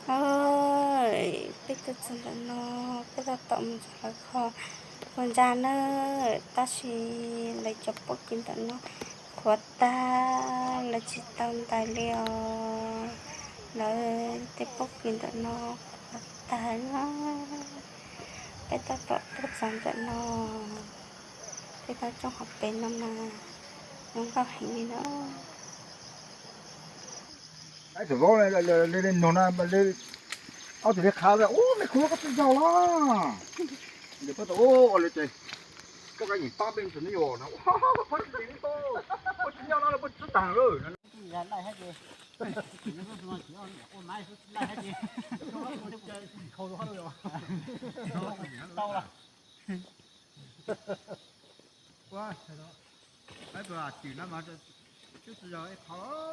ơi bây giờ chân đã nó bây giờ tầm là kho con ra nó ta chỉ lấy chụp bức kinh tận nó của ta là chỉ tầm tài liệu là cái bức kinh tận nó của ta nó bây giờ tọt tốt sản tận nó bây giờ trong học bên năm mà không có hành gì nữa Đấy, thử vô này lên nồi này mà lên ao thử khá rồi, ô này khô có cái dầu đó, để có ô lên trời, có cái gì ba bên thử nó vô nó, có cái gì to, có chỉ nhau nó là có chút tàng rồi. Dạ lại hết gì. Nó có nói chuyện ôn máy lại hết gì. Khâu đó rồi. Đau là. Quá, cái bữa chỉ nó mà chút rồi khó,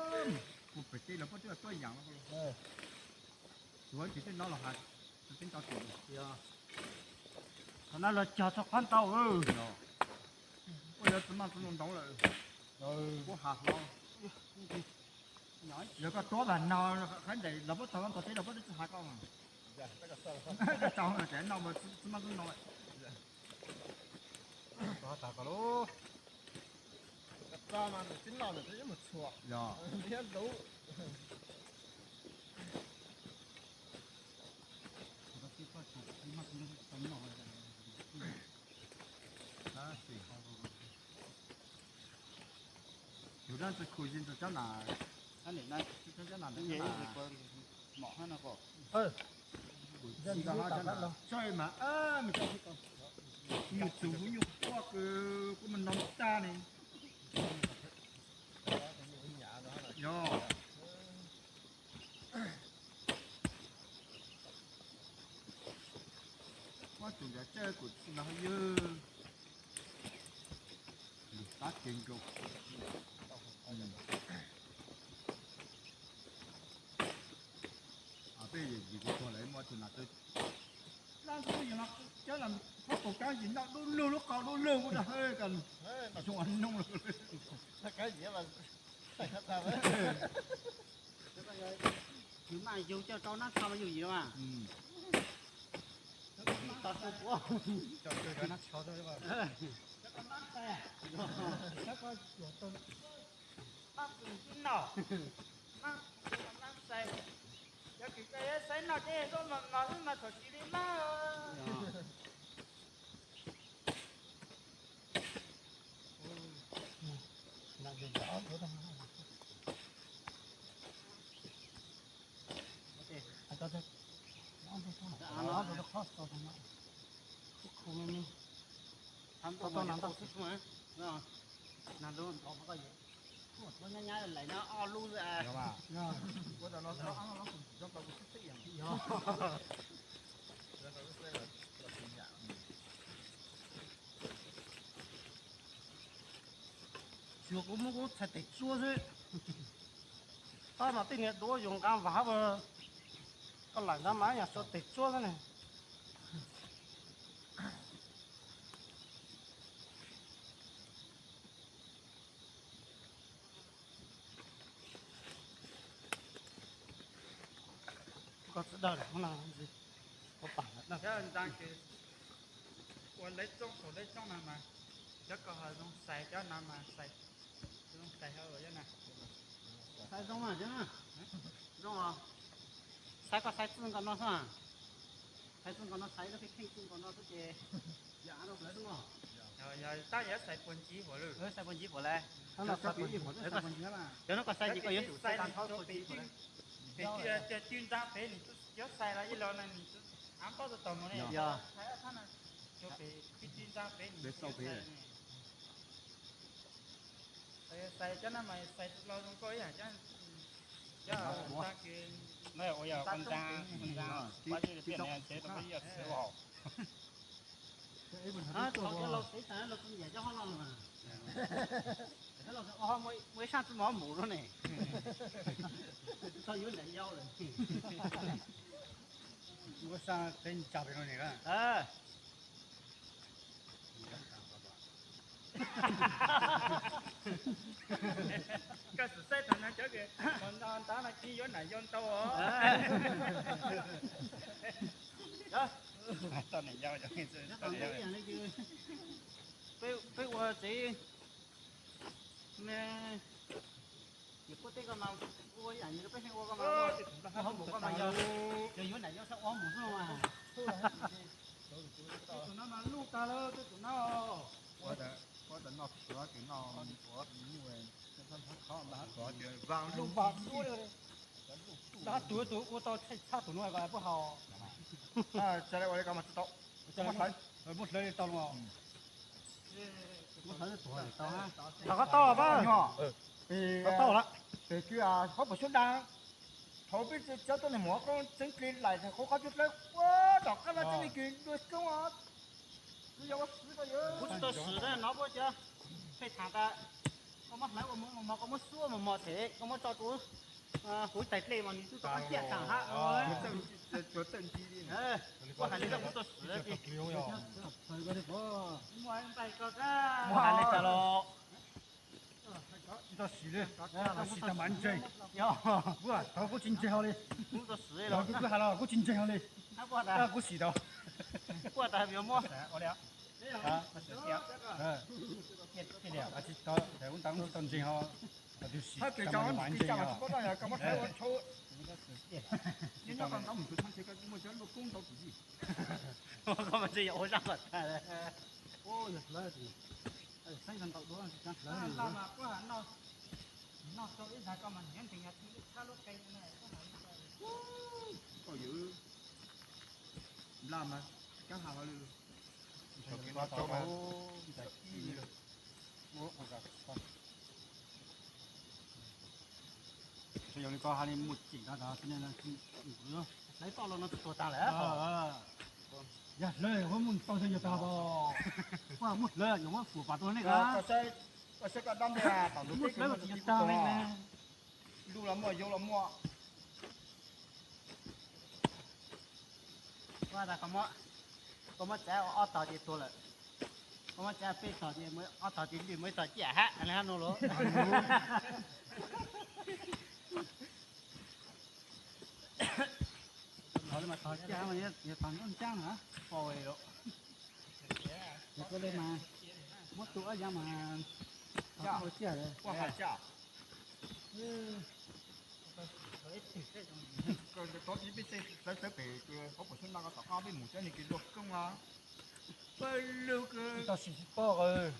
một phải chỉ là có chút tôi养了，我只是拿了还，只是找钱。Dạ. Thằng nó là chờ cho khoan tàu ơi. Bây giờ tụi nó cũng nóng rồi, có hạt lo. Giờ có chó là nào cái này là bắt đầu có thể là bắt được hạt con mà. Cái tàu là trẻ nào mà tụi nó cũng nóng. đó ta có lố ra mà chính là thấy một chuột Dạ. biết đấu Chủ đang từ khui trên từ chỗ nào? Anh này này. Từ chỗ nào Cái đến gì chỗ thì nào? còn mỏ nó có. Dân đó chỗ nào? Chơi mà mình chơi cái con. Nhiều chủ nhiều qua cái mình nóng ta này. Yo. Quá chủ đã chơi của nó dư. Tác kinh cục. Bây giờ gì cũng thôi lấy mọi chuyện là tôi làm sao giờ nó chứ làm có cổ cái gì nó lưu lúc còn lưu cũng là hơi cần chung ăn nông rồi cái gì mà phải thật ra đấy Nếu mà dùng cho nó sao mà dùng gì đâu mà. Tao không có. cho cái nó cho thôi mà Chắc có chuột tôi. Nó cũng nọ. Nó xài. Giờ cái xài nó thế rồi mà thôi chỉ đi mà. làm gì đó thôi đâu cho tôi nó khó cho nó Không nên. Thăm tôi làm tao thích mà. Rồi. Làm luôn có cái gì. Nó nhai lại nó o luôn rồi à. đúng không? Bữa đó nó cũng rất là thích vậy. Chuột cũng có thể tịch chua chứ. Tao mà tin đồ dùng cam vả vào. Con lạnh ra má nhà cho tịch chua thế này. Có sự đời không nào gì. Có bản nó. Chứ anh đang cái quân lấy trong nào mà chắc có hơi không xài cho nào mà xài không xài hơi rồi chứ nè Sai giống à chứ hả? Giống à? Sai có sai tương còn nó sao à? Sai tương còn nó sai nó cái khen tương còn nó cái gì? Dạ đâu phải đúng không? rồi ta nhớ xài quân chí của rồi Sai quân gì của lại? Nó là sai quân gì của sai quân gì là? Chứ nó có sai gì có yếu? xài thì cho bị cái chuyên gia phê thì chứ xài là cái lo này thì ám có được tầm này Dạ. thấy thằng này cho cái chuyên gia phê Để sau phê này. xài cho nó mày xài lo không có ý hả chứ ta cái Mấy ôi giờ con ra bao nhiêu tiền này chế tao bây giờ sửa bỏ. À, tao cái lâu thấy sao lâu không giải cho họ lo mà. Cái lâu họ mới sang tôi mỏ mủ rồi này. Sao dưới này nhau rồi. mua sang tên chào bên này cả À. cái sự sai thằng nó chơi kìa còn nó ta là chi yon này yon tao tao này giao cho cái sự nó tao còn này cái gì này chứ bây giờ chỉ nè chỉ có cái con nào ôi ảnh như cái con nào nó không một con nào giờ giờ này nó sẽ ốm một số mà tụi nó mà lúc ta lơ tụi nó có tận nó sửa thì nó sửa như vậy nó khó mà sửa thì vào lúc vào đuôi rồi đã tuổi tuổi của tao chắc tụi nó gọi不好啊这来我来干嘛知道这来thấy một lời tao mà một thứ tuổi tao ha tao có to ba nhỏ có to lắm thì kia không phải xuống đa thôi biết cho tôi này mua con trứng kia lại thì khó chút lấy quá đọc cái là trứng kia được không ạ bây giờ có sứ bao nhiêu不是都死的拿过去被查的我们来我们说我们thế我们找主hối tài lệ mà你就搞借上哈做正机的哎我还得不做死的去thời cái đó ngoài bài cờ ra还得在咯这死的那死的蛮正哇头骨真正好嘞不做死的头骨还了骨真正好嘞他过的骨死的过的有么我了啊这了啊这到台湾当真正好他给讲蛮正啊不然干嘛台湾抽人家刚刚唔去参这个我讲录公道自己我根本就有上了哦有来的sai gần tàu đó chắc là mà có hẳn nó cho ít là con mà nhém thì nhà thì xa lúc cây này có giữ làm mà các hàng luôn cho cho mà bây giờ có hai một chỉ đó đó cho nên là lấy to nó to ta lẽ dạ lời không muốn to cho ta bao qua một lời giống phủ phạt tôi này có sẽ có đâm ra tao một lời chỉ ta này nè lu lắm mà vô lắm mà qua là có mất trái ở tàu gì tôi lại có mất trái bê tàu gì mới ở tàu gì mới tàu chả hát anh hát nó lố thôi mà tàu chả mà giờ tàu nó chăng hả rồi rồi có đây mà mất tuổi ra mà chả hồi chả rồi qua hạt chả rồi có gì biết sẽ về có một số nào có tao biết một cái này cái luật không à bây giờ cái tao xịt bao rồi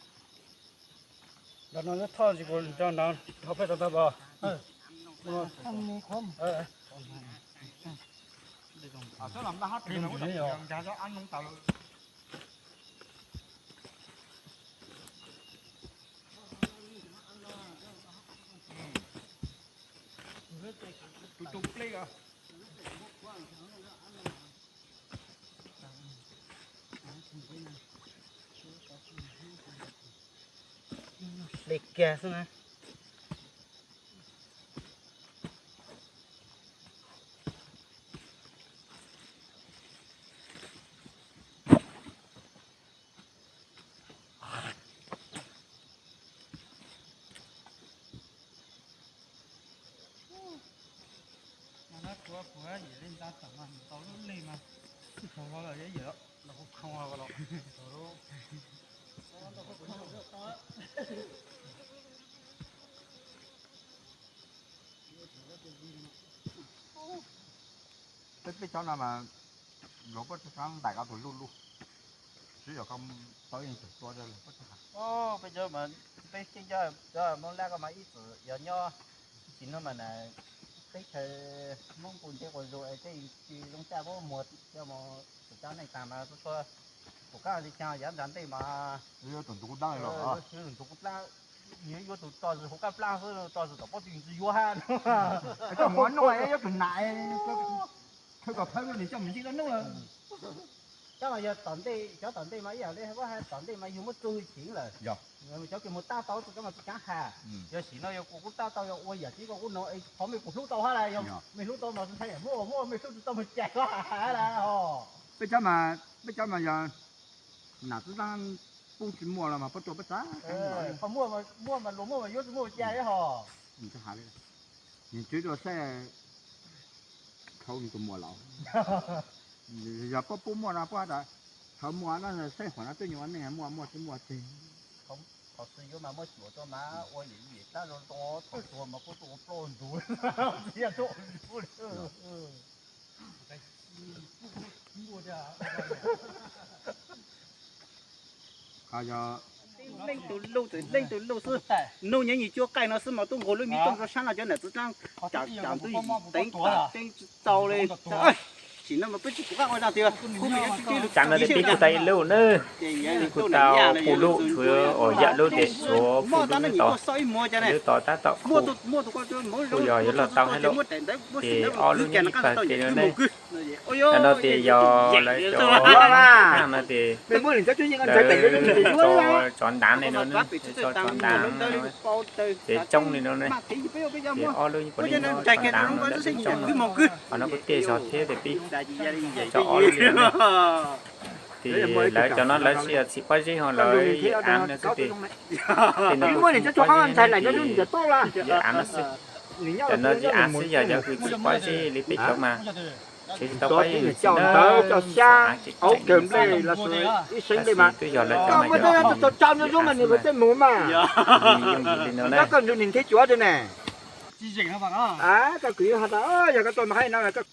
đó nó thao gì còn cho nó học phải tao bao không không à sao làm ta hát thì nó cũng được chả cho ăn không tao tụi play à lịch kìa xem này của gì lên ta tầm mà tao nó lên mà không có là cái gì đó nó không có đâu cái chỗ nào mà lỗ bất sáng đại cao tuổi luôn luôn chỉ ở không tới những tuổi to ra là bất chắc ô bây giờ mà bây giờ mong la có mấy ít giờ nho chỉ nó mà này cái thời mong cùng chơi rồi cái lông cha có một cho mà cháu này làm mà tôi của các anh cha dám dám đây mà bây tuần tụi đang rồi à tuần tụi đang nhớ vô tụi to rồi các plan rồi to rồi có tiền gì vô ha cái món này cái tuần này cái gặp phải cái gì cho mình chỉ đó nữa cháu mà giờ tận đây mà giờ đây có hai tận đây mà dùng mất chui chuyển rồi dạ rồi cháu kêu một ta tao tụi cái mà cá hà giờ xí nó giờ cũng ta tao giờ ôi giờ chỉ có cũng nói họ mình cũng lúc tao hết này mình lúc tao mà thấy mua mình lúc tao mình chạy quá hà là bây giờ mà giờ nào tôi đang bung chỉ mua là mà bắt đầu bắt giáเขามั่วมาลงมั่วมายุดมั่วแย่ได้หอ mình sẽ hái đấy nhìn chứ cho xe thâu thì tụi mua lẩu giờ có bung mua nào qua đã thâu mua nó là xe khoảng nó tôi nhiều anh này mua chỉ mua tiền เขาซื้อเยอะมาเมื่อชัวตัวมาโอ้ยอย่างนี้ถ้าเราตัวมาก็ตัวโปรนดูเสียตัวดู我的。 khai giờ lên từ lâu xưa nô nhớ gì chưa cay nó xưa mà tôi ngồi lên mi trong cái sáng là cho này tôi đang chạm tôi đánh tàu lên chỉ nó mà biết chỉ các ông ra tiền chẳng là để tí của tay lâu nữa của tao phụ lụ thừa ở dạ lâu để số phụ lụ nó tỏ tỏ ta tỏ phụ bây giờ là tao hay lộ thì o luôn như phải cái nữa đây nó thì giờ lấy cho hàng nó thì cho chọn đá này nó nữa cho chọn đá để trong này nó này thì o luôn như cái nó chọn đá nó để trong nó nó có tiền giọt thế để đi cho ó luôn thì lấy cho nó lấy xì bao gì họ lấy ăn nó sẽ thì nó mua này cho con ăn xài lại cho nó giờ to là ăn nó sẽ cho nó chỉ ăn sẽ giờ cho xì bao gì lấy tích cho mà thì tao phải cho xa ấu kèm đây là sự sinh đây mà tôi giờ lấy cho con mới tôi cho nó xuống mà nhiều cái mũ mà nó còn được nhìn thấy chúa đây nè chỉ chỉnh nó bằng á. cái quỷ hạt đó giờ cái tôi mà hay nào là cái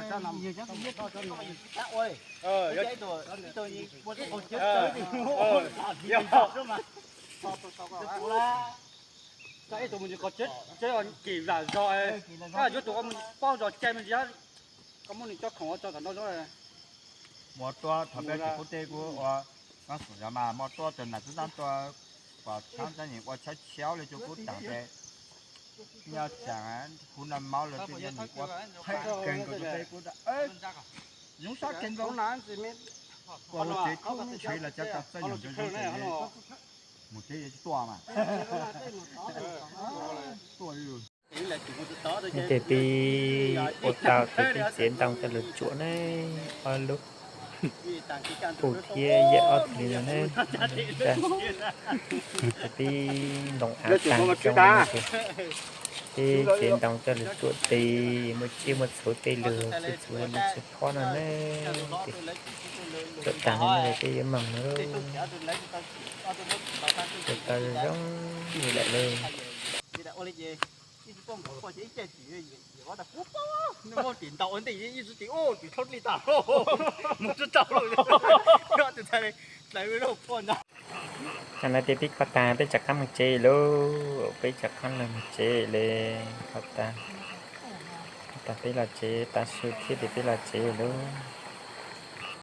cho nằm nhiều chắc biết cho nó. ôi cái tôi mua cái con chết cái tụi mình có chết còn kỳ là rồi cái chỗ tụi mình bao giờ chơi mình giá có muốn cho không cho thằng nó rồi một toa thằng bé chỉ có tê của nó sửa ra mà một toa từ này tới năm toa và tháng ra những qua trái chéo lên cho cút đằng bé nhau chẳng khu nằm máu là tự nhiên qua thấy kênh của tê của đã giống sát kênh bóng nán gì mấy qua lô chế không thấy là chắc chắn sẽ dùng cho giống thế một cái toa mà toa luôn thì đi ô tàu thì đi chiến tông cho lực chỗ này ở lúc phụ kia dễ ở thì nó nên đi đồng áp tăng trong này thì chiến tông cho lực chỗ thì một chiếc một số tê lừa một số lực khó nó nên chỗ tăng này cái mầm nữa chỗ ta giống như lại lên con có chỉ chơi chỉ có là cúp nó có tiền tàu anh thì như tiền ô tiền thốt đi tàu một chút tàu rồi nó từ đây này mới đâu con đó cho nên thì có ta bây giờ cắm một chế luôn bây giờ con là một chế lên có ta bây là chế ta suy thiết thì bây là chế luôn